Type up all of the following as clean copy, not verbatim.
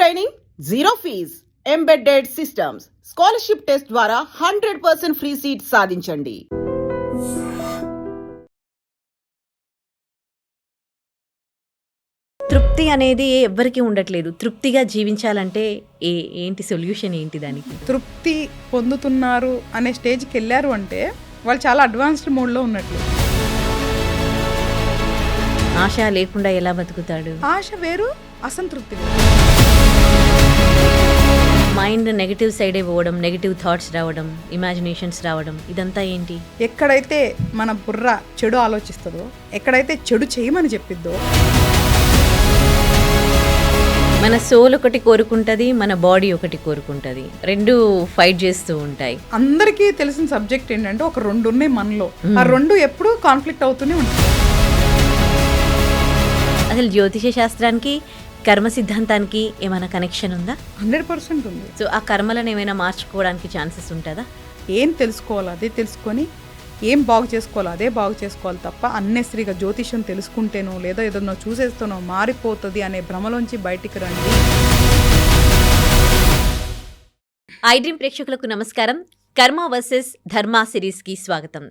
Training, zero fees, embedded systems, scholarship test ద్వారా 100% free seat సాధించండి. తృప్తి అనేది ఎవ్వరికీ ఉండట్లేదు. తృప్తిగా జీవించాలంటే ఏంటి సొల్యూషన్ ఏంటి దానికి? తృప్తి పొందుతున్నారు అనే స్టేజ్కి వెళ్ళారు అంటే వాళ్ళు చాలా అడ్వాన్స్డ్ మోడ్లో ఉన్నట్లు. ఆశ లేకుండా ఎలా బతుకుతాడు? ఆశ వేరు, అసంతృప్తి వేరు. మైండ్ నెగటివ్ సైడే పోవడం, నెగటివ్ థాట్స్ రావడం, ఇమాజినేషన్స్ రావడం, ఇదంతా ఏంటి? ఎక్కడైతే మన బుర్ర చెడు ఆలోచిస్తుందో, ఎక్కడైతే చెడు చేయమని చెప్పిద్దో, మన సోల్ ఒకటి కోరుకుంటుంది, మన బాడీ ఒకటి కోరుకుంటుంది, రెండు ఫైట్ చేస్తూ ఉంటాయి. అందరికీ తెలిసిన సబ్జెక్ట్ ఏంటంటే ఒక రెండు ఉన్నాయి మనలో. ఆ రెండు ఎప్పుడు కాన్ఫ్లిక్ట్ అవుతూనే ఉంటాయి. అసలు జ్యోతిష శాస్త్రానికి కర్మ సిద్ధాంతానికి ఏమైనా కనెక్షన్ ఉందా? 100% ఉంది. సో ఆ కర్మలను ఏమైనా మార్చుకోవడానికి ఛాన్సెస్ ఉంటుందా? ఏం తెలుసుకోవాలో అదే తెలుసుకొని ఏం బాగు చేసుకోవాలో అదే బాగు చేసుకోవాలి తప్ప అన్నెసరిగా జ్యోతిష్యం తెలుసుకుంటేనో లేదా ఏదన్నా చూసేస్తానో మారిపోతుంది అనే భ్రమలోంచి బయటికి రండి. ఐ డ్రీమ్ ప్రేక్షకులకు నమస్కారం. కర్మ వర్సెస్ ధర్మ సిరీస్కి స్వాగతం.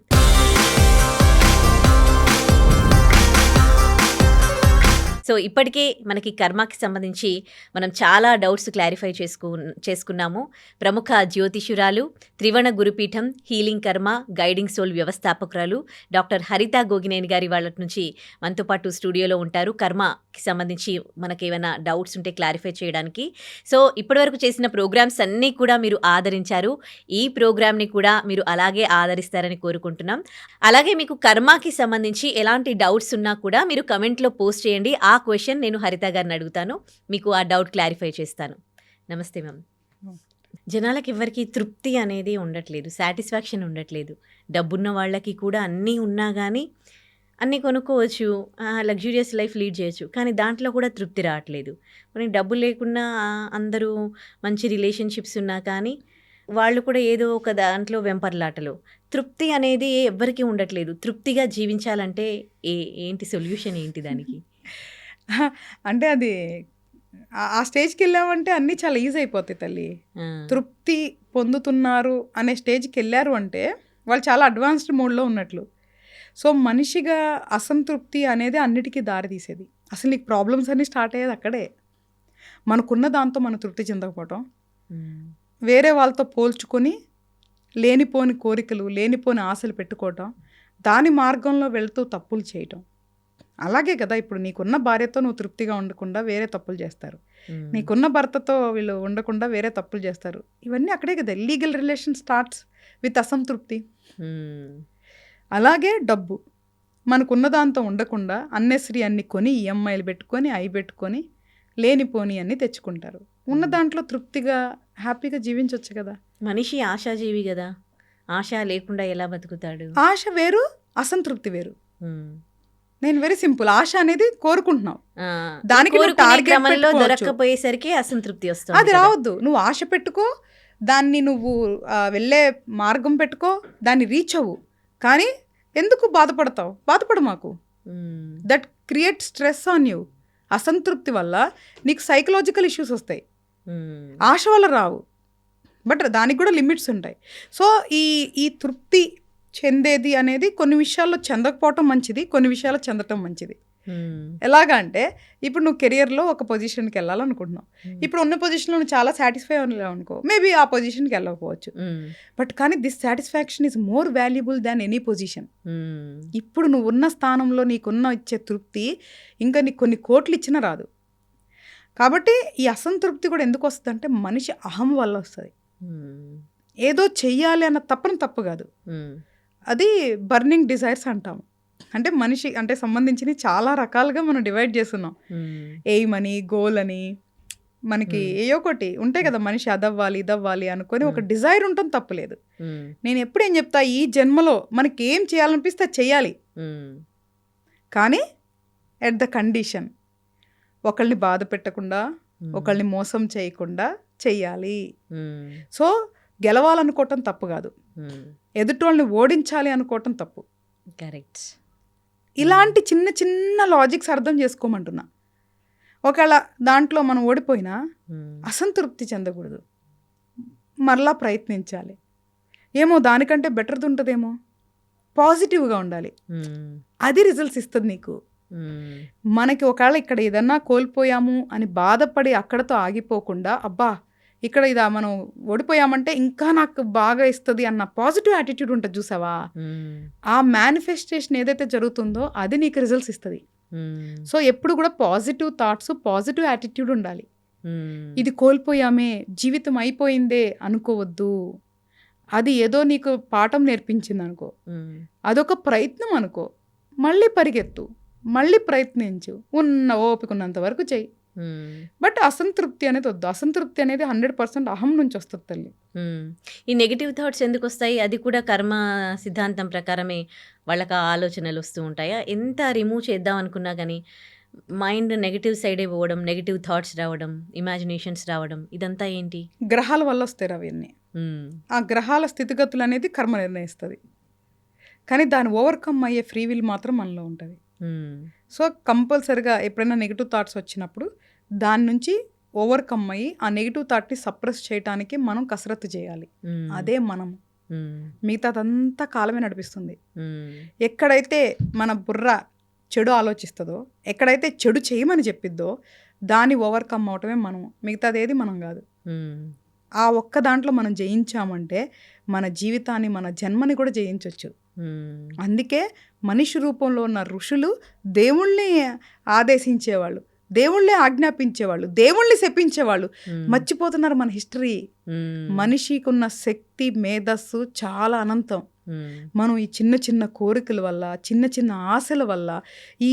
సో ఇప్పటికే మనకి కర్మకి సంబంధించి మనం చాలా డౌట్స్ క్లారిఫై చేసుకున్నాము. ప్రముఖ జ్యోతిషురాలు, త్రివర్ణ గురుపీఠం, హీలింగ్ కర్మ, గైడింగ్ సోల్ వ్యవస్థాపకురాలు డాక్టర్ హరిత గోగినేని గారి వాళ్ళ నుంచి మనతో పాటు స్టూడియోలో ఉంటారు. కర్మకి సంబంధించి మనకి ఏమైనా డౌట్స్ ఉంటే క్లారిఫై చేయడానికి. సో ఇప్పటివరకు చేసిన ప్రోగ్రామ్స్ అన్నీ కూడా మీరు ఆదరించారు. ఈ ప్రోగ్రామ్ని కూడా మీరు అలాగే ఆదరిస్తారని కోరుకుంటున్నాం. అలాగే మీకు కర్మకి సంబంధించి ఎలాంటి డౌట్స్ ఉన్నా కూడా మీరు కమెంట్లో పోస్ట్ చేయండి. ఆ క్వశ్చన్ నేను హరిత గారిని అడుగుతాను, మీకు ఆ డౌట్ క్లారిఫై చేస్తాను. నమస్తే మ్యామ్. జనాలకి ఎవరికి తృప్తి అనేది ఉండట్లేదు, సాటిస్ఫాక్షన్ ఉండట్లేదు. డబ్బున్న వాళ్ళకి కూడా అన్నీ ఉన్నా కానీ అన్నీ కొనుక్కోవచ్చు, లగ్జూరియస్ లైఫ్ లీడ్ చేయొచ్చు, కానీ దాంట్లో కూడా తృప్తి రావట్లేదు. మరి డబ్బు లేకున్నా అందరూ మంచి రిలేషన్షిప్స్ ఉన్నా కానీ వాళ్ళు కూడా ఏదో ఒక దాంట్లో వెంపర్లాటలు. తృప్తి అనేది ఎవ్వరికీ ఉండట్లేదు. తృప్తిగా జీవించాలంటే ఏంటి సొల్యూషన్ ఏంటి దానికి? అంటే అది ఆ స్టేజ్కి వెళ్ళామంటే అన్నీ చాలా ఈజీ అయిపోతాయి తల్లి. తృప్తి పొందుతున్నారు అనే స్టేజ్కి వెళ్ళారు అంటే వాళ్ళు చాలా అడ్వాన్స్డ్ మోడ్లో ఉన్నట్లు. సో మనిషిగా అసంతృప్తి అనేది అన్నిటికీ దారి తీసేది. అసలు నీకు ప్రాబ్లమ్స్ అన్నీ స్టార్ట్ అయ్యేది అక్కడే. మనకున్న దాంతో మనం తృప్తి చెందకపోవటం, వేరే వాళ్ళతో పోల్చుకొని లేనిపోని కోరికలు, లేనిపోని ఆశలు పెట్టుకోవటం, దాని మార్గంలో వెళుతూ తప్పులు చేయటం. అలాగే కదా ఇప్పుడు నీకున్న భార్యతో నువ్వు తృప్తిగా ఉండకుండా వేరే తప్పులు చేస్తారు, నీకున్న భర్తతో వీళ్ళు ఉండకుండా వేరే తప్పులు చేస్తారు. ఇవన్నీ అక్కడే కదా. లీగల్ రిలేషన్ స్టార్ట్స్ విత్ అసంతృప్తి. అలాగే డబ్బు మనకున్న దాంతో ఉండకుండా అన్నెసరీ అన్ని కొని ఈఎంఐలు పెట్టుకొని అవి పెట్టుకొని లేనిపోని అన్నీ తెచ్చుకుంటారు. ఉన్న దాంట్లో తృప్తిగా హ్యాపీగా జీవించవచ్చు కదా. మనిషి ఆశాజీవి కదా, ఆశ లేకుండా ఎలా బతుకుతాడు? ఆశ వేరు, అసంతృప్తి వేరు. నేను వెరీ సింపుల్. ఆశ అనేది కోరుకుంటున్నావు, దానికి క్రమంలో దొరక్కపోయేసరికి అసంతృప్తి వస్తుంది. అది రావద్దు. నువ్వు ఆశ పెట్టుకో, దాన్ని నువ్వు వెళ్ళే మార్గం పెట్టుకో, దాన్ని రీచ్ అవ్వు. కానీ ఎందుకు బాధపడతావు? బాధపడు మాకు. That create stress on you. అసంతృప్తి వల్ల నీకు సైకలాజికల్ ఇష్యూస్ వస్తాయి, ఆశ వల్ల రావు. బట్ దానికి కూడా లిమిట్స్ ఉంటాయి. సో ఈ తృప్తి చెందేది అనేది కొన్ని విషయాల్లో చెందకపోవటం మంచిది, కొన్ని విషయాల్లో చెందటం మంచిది. ఎలాగా అంటే ఇప్పుడు నువ్వు కెరియర్లో ఒక పొజిషన్కి వెళ్ళాలనుకుంటున్నావు. ఇప్పుడు ఉన్న పొజిషన్లో నువ్వు చాలా సాటిస్ఫై అవ్వలేవు అనుకో, మేబీ ఆ పొజిషన్కి వెళ్ళకపోవచ్చు. బట్ కానీ this satisfaction is more valuable than any position. ఇప్పుడు నువ్వు ఉన్న స్థానంలో నీకున్న ఇచ్చే తృప్తి ఇంకా నీకు కొన్ని కోట్లు ఇచ్చినా రాదు. కాబట్టి ఈ అసంతృప్తి కూడా ఎందుకు వస్తుంది అంటే మనిషి అహం వల్ల వస్తుంది. ఏదో చెయ్యాలి అన్న తప్పు కాదు, అది బర్నింగ్ డిజైర్స్ అంటాము. అంటే మనిషి అంటే సంబంధించి చాలా రకాలుగా మనం డివైడ్ చేస్తున్నాం. ఎయిమ్ అని, గోల్ అని, మనకి ఏయో ఒకటి ఉంటాయి కదా. మనిషి అదవ్వాలి ఇదవ్వాలి అనుకొని ఒక డిజైర్ ఉంటుంది, తప్పులేదు. నేను ఎప్పుడు ఏం చెప్తా, ఈ జన్మలో మనకి ఏం చేయాలనిపిస్తే చెయ్యాలి, కానీ ఎట్ ద కండిషన్ ఒకళ్ళని బాధ పెట్టకుండా, ఒకళ్ళని మోసం చేయకుండా చెయ్యాలి. సో గెలవాలనుకోవటం తప్పు కాదు, ఎదుటోళ్ళని ఓడించాలి అనుకోవటం తప్పు. కరెక్ట్. ఇలాంటి చిన్న చిన్న లాజిక్స్ అర్థం చేసుకోమంటున్నా. ఒకవేళ దాంట్లో మనం ఓడిపోయినా మ్మ్. అసంతృప్తి చెందకూడదు, మరలా ప్రయత్నించాలి. ఏమో దానికంటే బెటర్ది ఉంటుందేమో, పాజిటివ్గా ఉండాలి. మ్మ్. అది రిజల్ట్స్ ఇస్తుంది నీకు. మ్మ్. మనకి ఒకవేళ ఇక్కడ ఏదన్నా కోల్పోయాము అని బాధపడి అక్కడతో ఆగిపోకుండా, అబ్బా ఇక్కడ ఇదా మనం ఓడిపోయామంటే ఇంకా నాకు బాగా ఇస్తుంది అన్న పాజిటివ్ యాటిట్యూడ్ ఉంటుంది చూసావా, మ్మ్. ఆ మేనిఫెస్టేషన్ ఏదైతే జరుగుతుందో అది నీకు రిజల్ట్స్ ఇస్తుంది. మ్మ్. సో ఎప్పుడు కూడా పాజిటివ్ థాట్స్, పాజిటివ్ యాటిట్యూడ్ ఉండాలి. మ్మ్. ఇది కోల్పోయామే, జీవితం అయిపోయిందే అనుకోవద్దు. అది ఏదో నీకు పాఠం నేర్పించింది అనుకో, మ్మ్. అదొక ప్రయత్నం అనుకో, మళ్ళీ పరిగెత్తు, మళ్ళీ ప్రయత్నించు, ఉన్న ఓపిక ఉన్నంత వరకు చెయ్యి. మ్మ్. బట్ అసంతృప్తి అనేది వద్దు. అసంతృప్తి అనేది 100% అహం నుంచి వస్తుంది తల్లి. మ్మ్. ఈ నెగిటివ్ థాట్స్ ఎందుకు వస్తాయి? అది కూడా కర్మ సిద్ధాంతం ప్రకారమే వాళ్ళకి ఆ ఆలోచనలు వస్తూ ఉంటాయా? ఎంత రిమూవ్ చేద్దాం అనుకున్నా కానీ మైండ్ నెగిటివ్ సైడే పోవడం, నెగిటివ్ థాట్స్ రావడం, ఇమాజినేషన్స్ రావడం, ఇదంతా ఏంటి? గ్రహాల వల్ల వస్తాయి అవన్నీ. మ్మ్. ఆ గ్రహాల స్థితిగతులు అనేది కర్మ నిర్ణయిస్తుంది, కానీ దాన్ని ఓవర్కమ్ అయ్యే ఫ్రీ విల్ మాత్రం మనలో ఉంటుంది. మ్మ్. సో కంపల్సరిగా ఎప్పుడైనా నెగిటివ్ థాట్స్ వచ్చినప్పుడు దాని నుంచి ఓవర్కమ్ అయ్యి ఆ నెగిటివ్ థాట్ని సప్రెస్ చేయడానికి మనం కసరత్తు చేయాలి. మ్మ్. అదే మనం. మ్మ్. మిగతాదంతా కాలమే నడిపిస్తుంది. మ్మ్. ఎక్కడైతే మన బుర్ర చెడు ఆలోచిస్తుందో, ఎక్కడైతే చెడు చేయమని చెప్పిద్దో దాన్ని ఓవర్కమ్ అవటమే మనం, మిగతాదేది మనం కాదు. మ్మ్. ఆ ఒక్క దాంట్లో మనం జయించామంటే మన జీవితాన్ని, మన జన్మని కూడా జయించవచ్చు. మ్మ్. అందుకే మనిషి రూపంలో ఉన్న ఋషులు దేవుళ్ళని ఆదేశించేవాళ్ళు, దేవుళ్ళే ఆజ్ఞాపించేవాళ్ళు, దేవుళ్ళని శపించేవాళ్ళు. మ్మ్. మర్చిపోతున్నారు మన హిస్టరీ. మ్మ్. మనిషికి ఉన్న శక్తి, మేధస్సు చాలా అనంతం. మ్మ్. మనం ఈ చిన్న చిన్న కోరికల వల్ల, చిన్న చిన్న ఆశల వల్ల, ఈ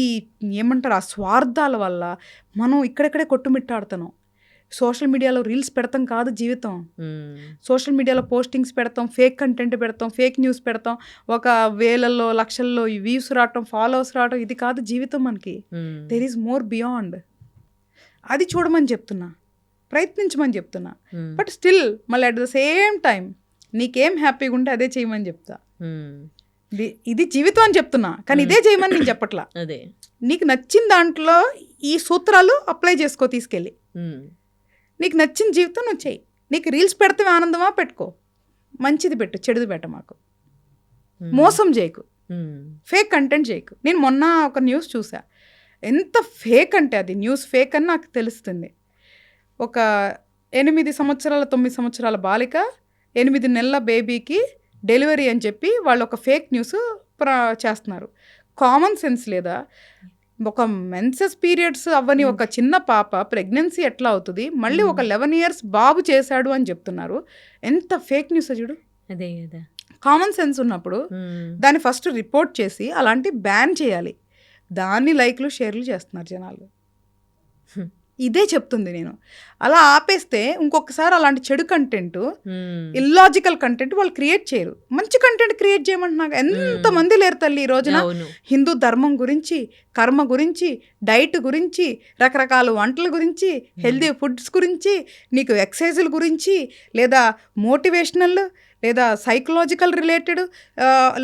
ఏమంటారు ఆ స్వార్థాల వల్ల మనం ఇక్కడెక్కడే కొట్టుమిట్టాడుతున్నాం. సోషల్ మీడియాలో రీల్స్ పెడతాం కాదు జీవితం. మ్మ్. సోషల్ మీడియాలో పోస్టింగ్స్ పెడతాం, ఫేక్ కంటెంట్ పెడతాం, ఫేక్ న్యూస్ పెడతాం, ఒక వేలల్లో లక్షల్లో వ్యూస్ రావటం, ఫాలోవర్స్ రావటం, ఇది కాదు జీవితం మనకి. మ్మ్. There is more beyond. అది చూడమని చెప్తున్నా, ప్రయత్నించమని చెప్తున్నా. మ్మ్. బట్ స్టిల్ మళ్ళీ అట్ ద సేమ్ టైం నీకేం హ్యాపీగా ఉంటే అదే చేయమని చెప్తా. మ్మ్. ఇది జీవితం అని చెప్తున్నా, కానీ ఇదే చేయమని నేను చెప్పట్లా. అదే. నీకు నచ్చిన దాంట్లో ఈ సూత్రాలు అప్లై చేసుకో తీసుకెళ్ళి. మ్మ్. నీకు నచ్చిన జీవితం నువ్వు చెయ్యి. నీకు రీల్స్ పెడితే ఆనందమా, పెట్టుకో. మంచిది పెట్టు, చెడుది పెట్ట మాకు. మ్మ్. మోసం చేయకు, మ్మ్. ఫేక్ కంటెంట్ చేయకు. నేను మొన్న ఒక న్యూస్ చూసా, ఎంత ఫేక్ అంటే అది న్యూస్ ఫేక్ అని నాకు తెలుస్తుంది. ఒక 8 సంవత్సరాల 9 సంవత్సరాల బాలిక 8 నెలల బేబీకి డెలివరీ అని చెప్పి వాళ్ళు ఒక ఫేక్ న్యూస్ చేస్తున్నారు. కామన్ సెన్స్ లేదా? ఒక మెన్సెస్ పీరియడ్స్ అవ్వని ఒక చిన్న పాప ప్రెగ్నెన్సీ ఎట్లా అవుతుంది, మళ్ళీ ఒక 11 years బాబు చేశాడు అని చెప్తున్నారు. ఎంత ఫేక్ న్యూస్ చూడు. అదే కదా. కామన్ సెన్స్ ఉన్నప్పుడు మ్మ్. దాన్ని ఫస్ట్ రిపోర్ట్ చేసి అలాంటి బ్యాన్ చేయాలి. దాన్ని లైక్లు షేర్లు చేస్తున్నారు జనాలు. ఇదే చెప్తుంది నేను. అలా ఆపేస్తే ఇంకొకసారి అలాంటి చెడు కంటెంట్, మ్మ్. ఇల్లాజికల్ కంటెంట్ వాళ్ళు క్రియేట్ చేయరు. మంచి కంటెంట్ క్రియేట్ చేయమంటున్నాక ఎంతమంది లేరు తల్లి ఈ రోజున. అవును. హిందూ ధర్మం గురించి, కర్మ గురించి, డైట్ గురించి, రకరకాల వంటల గురించి, హెల్దీ ఫుడ్స్ గురించి, నీకు ఎక్సర్సైజుల గురించి, లేదా మోటివేషనల్, లేదా సైకలాజికల్ రిలేటెడ్,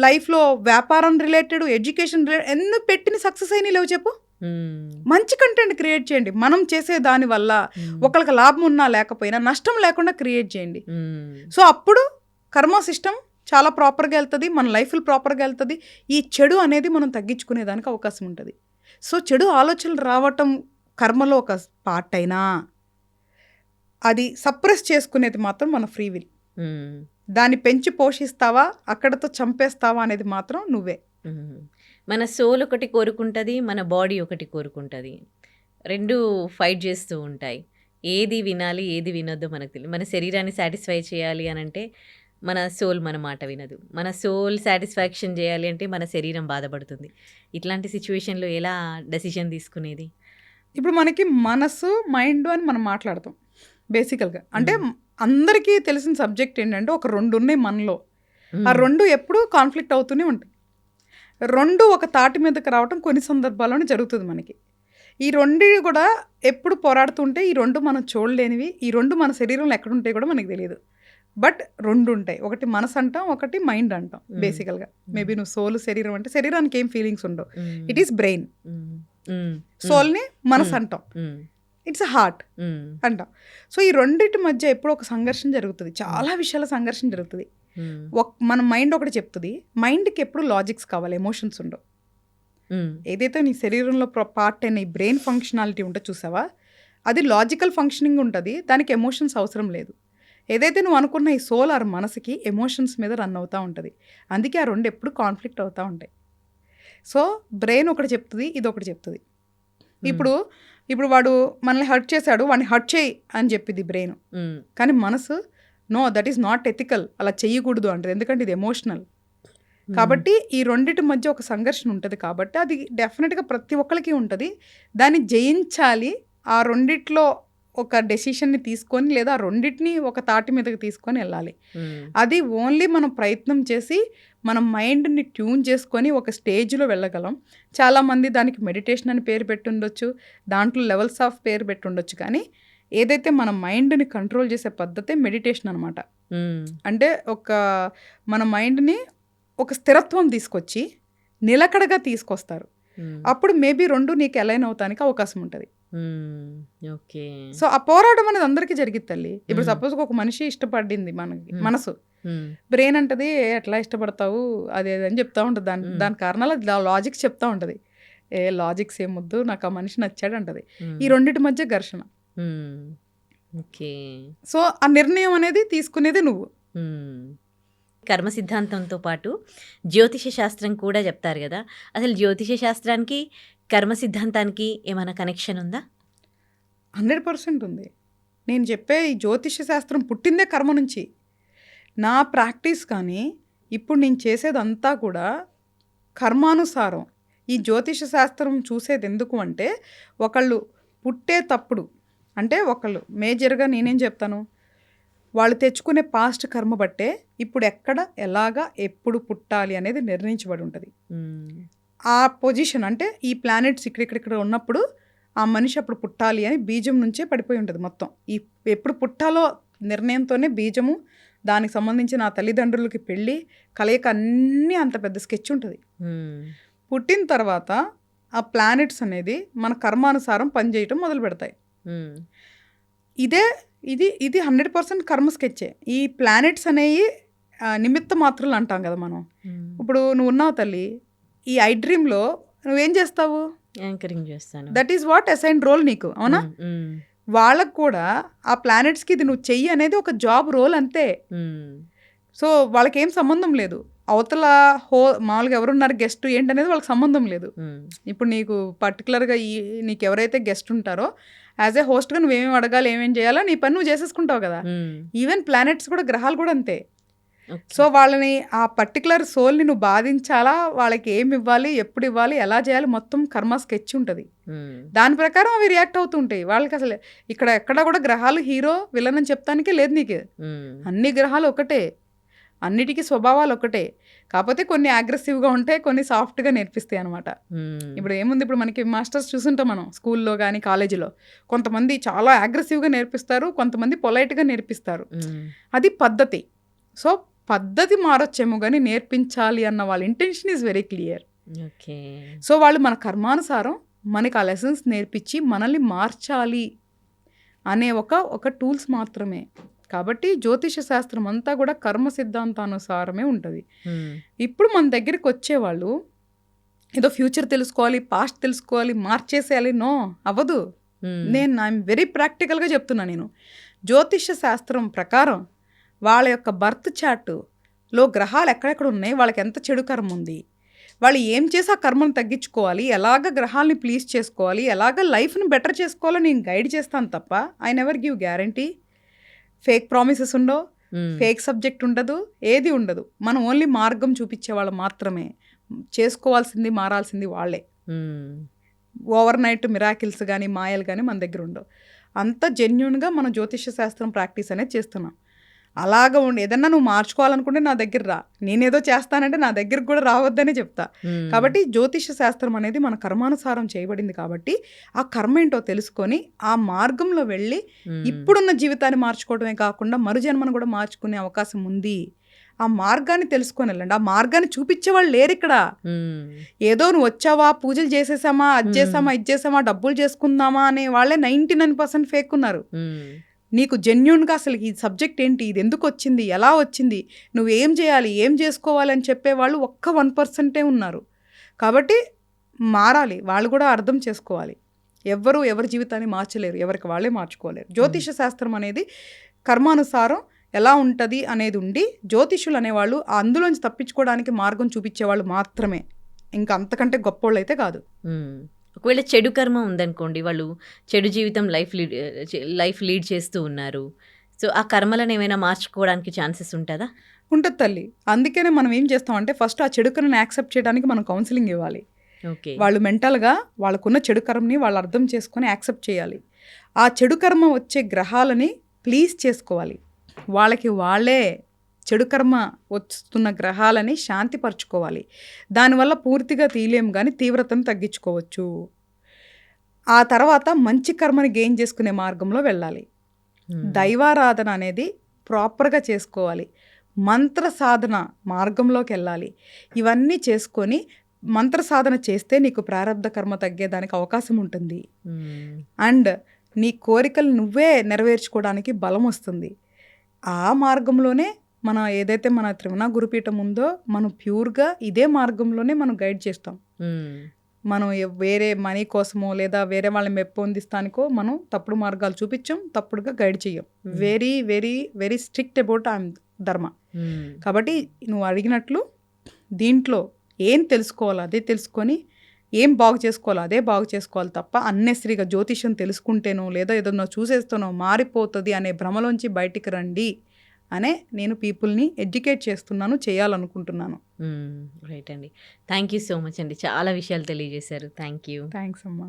లైఫ్లో వ్యాపారం రిలేటెడ్, ఎడ్యుకేషన్ రిలేటెడ్ ఎన్నో పెట్టిన సక్సెస్ అయినా లేవు చెప్పు. మ్మ్. మంచి కంటెంట్ క్రియేట్ చేయండి. మనం చేసే దాని వల్ల ఒకరికి లాభం ఉన్నా లేకపోయినా నష్టం లేకుండా క్రియేట్ చేయండి. మ్మ్. సో అప్పుడు కర్మ సిస్టమ్ చాలా ప్రాపర్గా వెళ్తుంది, మన లైఫ్లో ప్రాపర్గా వెళ్తుంది. ఈ చెడు అనేది మనం తగ్గించుకునేదానికి అవకాశం ఉంటుంది. సో చెడు ఆలోచనలు రావటం కర్మలో ఒక పార్ట్ అయినా అది సప్రెస్ చేసుకునేది మాత్రం మన ఫ్రీ విల్. మ్మ్. దాన్ని పెంచి పోషిస్తావా, అక్కడతో చంపేస్తావా అనేది మాత్రం నువ్వే. మ్మ్. మన సోల్ ఒకటి కోరుకుంటుంది, మన బాడీ ఒకటి కోరుకుంటుంది. రెండు ఫైట్ చేస్తూ ఉంటాయి. ఏది వినాలి, ఏది వినొద్దో మనకు తెలియదు. మన శరీరాన్ని సాటిస్ఫై చేయాలి అని అంటే మన సోల్ మన మాట వినదు. మన సోల్ సాటిస్ఫాక్షన్ చేయాలి అంటే మన శరీరం బాధపడుతుంది. ఇట్లాంటి సిచ్యువేషన్లో ఎలా డెసిషన్ తీసుకునేది? ఇప్పుడు మనకి మనసు, మైండ్ అని మనం మాట్లాడతాం బేసికల్గా. అంటే అందరికీ తెలిసిన సబ్జెక్ట్ ఏంటంటే ఒక 2 ఉన్నాయి మనలో. ఆ 2 ఎప్పుడూ కాన్ఫ్లిక్ట్ అవుతూనే ఉంటాయి. 2 ఒక తాటి మీదకి రావటం కొన్ని సందర్భాల్లోనే జరుగుతుంది మనకి. ఈ 2 కూడా ఎప్పుడు పోరాడుతుంటే ఈ 2 మనం చూడలేనివి. ఈ 2 మన శరీరంలో ఎక్కడ ఉంటాయి కూడా మనకి తెలియదు. బట్ 2 ఉంటాయి. ఒకటి మనసు అంటాం, ఒకటి మైండ్ అంటాం బేసికల్గా. మేబీ నువ్వు సోల్ శరీరం అంటే శరీరానికి ఏం ఫీలింగ్స్ ఉండవు. It is brain. సోల్ని మనసు అంటాం. ఇట్స్ అ హార్ట్ అంట. సో ఈ రెండింటి మధ్య ఎప్పుడో ఒక సంఘర్షణ జరుగుతుంది, చాలా విషయాల సంఘర్షణ జరుగుతుంది. మన మైండ్ ఒకటి చెప్తుంది, మైండ్కి ఎప్పుడు లాజిక్స్ కావాలి, ఎమోషన్స్ ఉండవు. ఏదైతే నీ శరీరంలో పార్ట్ అయిన ఈ బ్రెయిన్ ఫంక్షనాలిటీ ఉంటే చూసావా, అది లాజికల్ ఫంక్షనింగ్ ఉంటుంది, దానికి ఎమోషన్స్ అవసరం లేదు. ఏదైతే నువ్వు అనుకున్న ఈ సోల్ ఆర్ మనసుకి ఎమోషన్స్ మీద రన్ అవుతూ ఉంటుంది. అందుకే ఆ రెండు ఎప్పుడు కాన్ఫ్లిక్ట్ అవుతూ ఉంటాయి. సో బ్రెయిన్ ఒకటి చెప్తుంది, ఇది ఒకటి చెప్తుంది. ఇప్పుడు వాడు మనల్ని హర్ట్ చేశాడు, వాడిని హర్ట్ చేయి అని చెప్పింది బ్రెయిన్. కానీ మనసు no, that is not ethical, అలా చెయ్యకూడదు అంటది, ఎందుకంటే ఇది ఎమోషనల్. కాబట్టి ఈ రెండింటి మధ్య ఒక సంఘర్షణ ఉంటుంది. కాబట్టి అది డెఫినెట్గా ప్రతి ఒక్కరికి ఉంటుంది. దాన్ని జయించాలి, ఆ రెండిట్లో ఒక డెసిషన్ని తీసుకొని లేదా ఆ రెండింటిని ఒక తాటి మీదకి తీసుకొని వెళ్ళాలి. అది ఓన్లీ మనం ప్రయత్నం చేసి మన మైండ్ని ట్యూన్ చేసుకొని ఒక స్టేజ్లో వెళ్ళగలం. చాలామంది దానికి మెడిటేషన్ అని పేరు పెట్టుండొచ్చు, దాంట్లో లెవెల్స్ ఆఫ్ పేరు పెట్టుండొచ్చు. కానీ ఏదైతే మన మైండ్ని కంట్రోల్ చేసే పద్ధతే మెడిటేషన్ అనమాట. అంటే మన మైండ్ని ఒక స్థిరత్వం తీసుకొచ్చి నిలకడగా తీసుకొస్తారు. అప్పుడు మేబీ రెండు నీకు అలైన్ అవటానికి అవకాశం ఉంటుంది. ఓకే. సో ఆ పోరాటం అనేది అందరికీ జరిగిద్ది తల్లి. ఇప్పుడు సపోజ్ ఒక మనిషి ఇష్టపడింది మనకి, మనసు, బ్రెయిన్ అంటది ఎట్లా ఇష్టపడతావు అది అని చెప్తా ఉంటుంది. దాని కారణాలు లాజిక్స్ చెప్తా ఉంటుంది. లాజిక్స్ ఏమొద్దు, నాకు ఆ మనిషి నచ్చాడు అంటది. ఈ రెండింటి మధ్య ఘర్షణ. ఓకే. సో ఆ నిర్ణయం అనేది తీసుకునేది నువ్వు. కర్మ సిద్ధాంతంతో పాటు జ్యోతిష శాస్త్రం కూడా చెప్తారు కదా, అసలు జ్యోతిష శాస్త్రానికి కర్మ సిద్ధాంతానికి ఏమైనా కనెక్షన్ ఉందా? 100% ఉంది. నేను చెప్పే ఈ జ్యోతిష శాస్త్రం పుట్టిందే కర్మ నుంచి. నా ప్రాక్టీస్ కానీ ఇప్పుడు నేను చేసేదంతా కూడా కర్మానుసారం. ఈ జ్యోతిష శాస్త్రం చూసేది ఎందుకు అంటే, ఒకళ్ళు పుట్టేటప్పుడు అంటే ఒకళ్ళు మేజర్గా నేనేం చెప్తాను, వాళ్ళు తెచ్చుకునే పాస్ట్ కర్మ బట్టే ఇప్పుడు ఎక్కడ ఎలాగా ఎప్పుడు పుట్టాలి అనేది నిర్ణయించబడి ఉంటుంది. ఆ పొజిషన్ అంటే ఈ ప్లానెట్స్ ఇక్కడ ఉన్నప్పుడు ఆ మనిషి అప్పుడు పుట్టాలి అని బీజం నుంచే పడిపోయి ఉంటుంది మొత్తం. ఈ ఎప్పుడు పుట్టాలో నిర్ణయంతోనే బీజము, దానికి సంబంధించిన ఆ తల్లిదండ్రులకి పెళ్ళి కలయిక అన్నీ అంత పెద్ద స్కెచ్ ఉంటుంది. పుట్టిన తర్వాత ఆ ప్లానెట్స్ అనేది మన కర్మానుసారం పనిచేయటం మొదలు పెడతాయి. ఇది 100% కర్మ స్కెచ్చే. ఈ ప్లానెట్స్ అనేవి నిమిత్త మాత్రలు అంటాం కదా మనం. ఇప్పుడు నువ్వు ఉన్నావు తల్లి, ఈ ఐ డ్రీమ్లో నువ్వేం చేస్తావు? యాంకరింగ్ చేస్తాను. That is what assign role నీకు, అవునా? వాళ్ళకు కూడా ఆ ప్లానెట్స్కి ఇది నువ్వు చెయ్యి అనేది ఒక జాబ్ రోల్ అంతే. సో వాళ్ళకి ఏం సంబంధం లేదు, అవతల మామూలుగా ఎవరున్నారు గెస్ట్ ఏంటనేది వాళ్ళకి సంబంధం లేదు. ఇప్పుడు నీకు పర్టికులర్గా నీకు ఎవరైతే గెస్ట్ ఉంటారో యాజ్ ఏ హోస్ట్గా నువ్వేమేమి అడగాలి, ఏమేమి చేయాలో నీ పని నువ్వు చేసేసుకుంటావు కదా. ఈవెన్ ప్లానెట్స్ కూడా, గ్రహాలు కూడా అంతే. సో వాళ్ళని ఆ పర్టికులర్ సోల్ని నువ్వు బాధించాలా, వాళ్ళకి ఏమి ఇవ్వాలి, ఎప్పుడు ఇవ్వాలి, ఎలా చేయాలి, మొత్తం కర్మ స్కెచ్ ఉంటుంది. దాని ప్రకారం అవి రియాక్ట్ అవుతూ ఉంటాయి. వాళ్ళకి అసలు ఇక్కడ ఎక్కడ కూడా గ్రహాలు హీరో విలన్ అని చెప్తానికే లేదు నీకు. అన్ని గ్రహాలు ఒకటే, అన్నిటికీ స్వభావాలు ఒకటే. కాకపోతే కొన్ని అగ్రెసివ్గా ఉంటాయి, కొన్ని సాఫ్ట్గా నేర్పిస్తాయి అనమాట. ఇప్పుడు ఏముంది, ఇప్పుడు మనకి మాస్టర్స్ చూసుంటాం మనం స్కూల్లో కానీ కాలేజీలో. కొంతమంది చాలా అగ్రెసివ్గా నేర్పిస్తారు, కొంతమంది పొలైట్గా నేర్పిస్తారు. అది పద్ధతి. సో పద్ధతి మారొచ్చేమో కానీ నేర్పించాలి అన్న వాళ్ళ intention is very clear. So వాళ్ళు మన కర్మానుసారం మనకి ఆ లెసన్స్ నేర్పించి మనల్ని మార్చాలి అనే ఒక టూల్స్ మాత్రమే. కాబట్టి జ్యోతిష శాస్త్రం అంతా కూడా కర్మ సిద్ధాంతానుసారమే ఉంటుంది. ఇప్పుడు మన దగ్గరికి వచ్చేవాళ్ళు ఏదో ఫ్యూచర్ తెలుసుకోవాలి, పాస్ట్ తెలుసుకోవాలి, మార్చేసేయాలి, నో అవ్వదు. ఐఎమ్ వెరీ ప్రాక్టికల్గా చెప్తున్నా. నేను జ్యోతిష శాస్త్రం ప్రకారం వాళ్ళ యొక్క బర్త్ చార్టులో గ్రహాలు ఎక్కడెక్కడ ఉన్నాయి, వాళ్ళకి ఎంత చెడు కర్మ ఉంది, వాళ్ళు ఏం చేసి ఆ కర్మను తగ్గించుకోవాలి, ఎలాగ గ్రహాలని ప్లీజ్ చేసుకోవాలి, ఎలాగ లైఫ్ని బెటర్ చేసుకోవాలో నేను గైడ్ చేస్తాను తప్ప I never give guarantee. Fake promises ఉండవు, ఫేక్ సబ్జెక్ట్ ఉండదు, ఏది ఉండదు. మనం ఓన్లీ మార్గం చూపించే వాళ్ళు మాత్రమే. చేసుకోవాల్సింది, మారాల్సింది వాళ్ళే. ఓవర్ నైట్ మిరాకిల్స్ కానీ మాయలు కానీ మన దగ్గర ఉండవు. అంత జెన్యున్గా మనం జ్యోతిష శాస్త్రం ప్రాక్టీస్ అనేది చేస్తున్నాం. అలాగా ఉండి ఏదన్నా నువ్వు మార్చుకోవాలనుకుంటే నా దగ్గర రా, నేనేదో చేస్తానంటే నా దగ్గరకు కూడా రావద్దనే చెప్తా. కాబట్టి జ్యోతిష శాస్త్రం అనేది మన కర్మానుసారం చేయబడింది. కాబట్టి ఆ కర్మ ఏంటో తెలుసుకొని ఆ మార్గంలో వెళ్ళి ఇప్పుడున్న జీవితాన్ని మార్చుకోవడమే కాకుండా మరుజన్మను కూడా మార్చుకునే అవకాశం ఉంది ఆ మార్గాన్ని తెలుసుకొని వెళ్ళండి. ఆ మార్గాన్ని చూపించే వాళ్ళు లేరు ఇక్కడ. ఏదో నువ్వు వచ్చావా, పూజలు చేసేసామా, అది చేసామా, ఇది చేసామా, డబ్బులు చేసుకుందామా అనే వాళ్ళే 99% ఫేక్ ఉన్నారు. నీకు జెన్యున్గా అసలు ఈ సబ్జెక్ట్ ఏంటి, ఇది ఎందుకు వచ్చింది, ఎలా వచ్చింది, నువ్వు ఏం చేయాలి, ఏం చేసుకోవాలి అని చెప్పేవాళ్ళు ఒక్క 1% ఉన్నారు. కాబట్టి మారాలి, వాళ్ళు కూడా అర్థం చేసుకోవాలి. ఎవరి జీవితాన్ని మార్చలేరు, ఎవరికి వాళ్ళే మార్చుకోలేరు. జ్యోతిష శాస్త్రం అనేది కర్మానుసారం ఎలా ఉంటుంది అనేది ఉండి, జ్యోతిషులు అనేవాళ్ళు అందులోంచి తప్పించుకోవడానికి మార్గం చూపించేవాళ్ళు మాత్రమే, ఇంకా అంతకంటే గొప్పోళ్ళు అయితే కాదు. ఒకవేళ చెడు కర్మ ఉందనుకోండి, వాళ్ళు చెడు జీవితం లైఫ్ లీడ్ చేస్తూ ఉన్నారు, సో ఆ కర్మలను ఏమైనా మార్చుకోవడానికి ఛాన్సెస్ ఉంటుందా? ఉంటుంది తల్లి. అందుకనే మనం ఏం చేస్తామంటే ఫస్ట్ ఆ చెడు కర్మని యాక్సెప్ట్ చేయడానికి మనం కౌన్సిలింగ్ ఇవ్వాలి. వాళ్ళు మెంటల్గా వాళ్ళకున్న చెడు కర్మని వాళ్ళు అర్థం చేసుకొని యాక్సెప్ట్ చేయాలి. ఆ చెడు కర్మ వచ్చే గ్రహాలని ప్లీజ్ చేసుకోవాలి. వాళ్ళే చెడు కర్మ వస్తున్న గ్రహాలని శాంతిపరచుకోవాలి. దానివల్ల పూర్తిగా తీయలేము కానీ తీవ్రతను తగ్గించుకోవచ్చు. ఆ తర్వాత మంచి కర్మని గెయిన్ చేసుకునే మార్గంలో వెళ్ళాలి. దైవారాధన అనేది ప్రాపర్గా చేసుకోవాలి. మంత్ర సాధన మార్గంలోకి వెళ్ళాలి. ఇవన్నీ చేసుకొని మంత్ర సాధన చేస్తే నీకు ప్రారబ్ధ కర్మ తగ్గేదానికి అవకాశం ఉంటుంది. అండ్ నీ కోరికలు నువ్వే నెరవేర్చుకోవడానికి బలం వస్తుంది. ఆ మార్గంలోనే మన ఏదైతే మన త్రివణ గురుపీఠం ఉందో మనం ప్యూర్గా ఇదే మార్గంలోనే మనం గైడ్ చేస్తాం. మనం వేరే మనీ కోసమో లేదా వేరే వాళ్ళని మెప్పొందిస్తానికో మనం తప్పుడు మార్గాలు చూపించాం, తప్పుడుగా గైడ్ చెయ్యం. Very very very strict about ధర్మ. కాబట్టి నువ్వు అడిగినట్లు దీంట్లో ఏం తెలుసుకోవాలో అదే తెలుసుకొని, ఏం బాగు చేసుకోవాలో అదే బాగు చేసుకోవాలి తప్ప అన్నెసరిగా జ్యోతిష్యం తెలుసుకుంటేనో లేదా ఏదన్నా చూసేస్తానో మారిపోతుంది అనే భ్రమలోంచి బయటికి రండి అనే నేను పీపుల్ని ఎడ్యుకేట్ చేస్తున్నాను, చేయాలనుకుంటున్నాను. రైట్ అండి. థ్యాంక్ యూ సో మచ్ అండి, చాలా విషయాలు తెలియజేశారు. థ్యాంక్స్ అమ్మా.